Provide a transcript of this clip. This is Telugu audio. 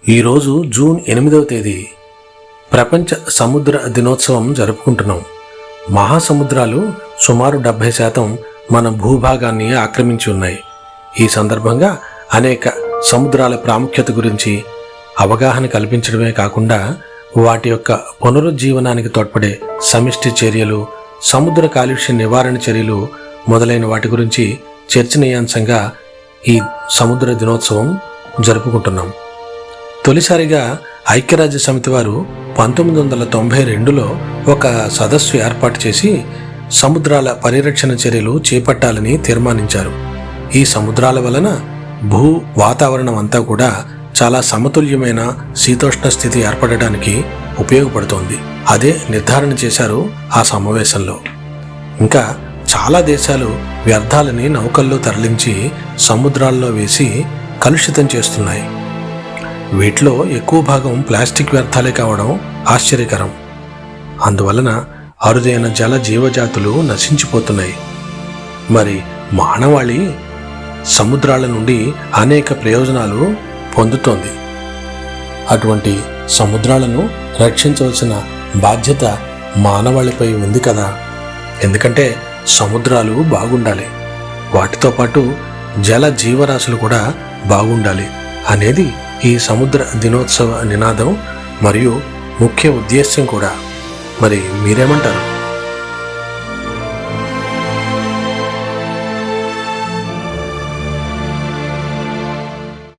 ఈరోజు జూన్ 8వ తేదీ ప్రపంచ సముద్ర దినోత్సవం జరుపుకుంటున్నాం. మహాసముద్రాలు సుమారు 70% మన భూభాగాన్ని ఆక్రమించి ఉన్నాయి. ఈ సందర్భంగా అనేక సముద్రాల ప్రాముఖ్యత గురించి అవగాహన కల్పించడమే కాకుండా వాటి యొక్క పునరుజ్జీవనానికి తోడ్పడే సమిష్టి చర్యలు, సముద్ర కాలుష్య నివారణ చర్యలు మొదలైన వాటి గురించి చర్చనీయాంశంగా ఈ సముద్ర దినోత్సవం జరుపుకుంటున్నాం. తొలిసారిగా ఐక్యరాజ్య సమితి వారు 1992లో ఒక సదస్సు ఏర్పాటు చేసి సముద్రాల పరిరక్షణ చర్యలు చేపట్టాలని తీర్మానించారు. ఈ సముద్రాల వలన భూ వాతావరణం అంతా కూడా చాలా సమతుల్యమైన శీతోష్ణ స్థితి ఏర్పడడానికి ఉపయోగపడుతోంది. అదే నిర్ధారణ చేశారు ఆ సమావేశంలో. ఇంకా చాలా దేశాలు వ్యర్థాలని నౌకల్లో తరలించి సముద్రాల్లో వేసి కలుషితం చేస్తున్నాయి. వీటిలో ఎక్కువ భాగం ప్లాస్టిక్ వ్యర్థాలే కావడం ఆశ్చర్యకరం. అందువలన అరుదైన జల జీవజాతులు నశించిపోతున్నాయి. మరి మానవాళి సముద్రాల నుండి అనేక ప్రయోజనాలు పొందుతోంది. అటువంటి సముద్రాలను రక్షించవలసిన బాధ్యత మానవాళిపై ఉంది కదా. ఎందుకంటే సముద్రాలు బాగుండాలి, వాటితో పాటు జల జీవరాశులు కూడా బాగుండాలి అనేది ఈ సముద్ర దినోత్సవ నినాదం మరియు ముఖ్య ఉద్దేశ్యం కూడా. మరి మీరేమంటారు?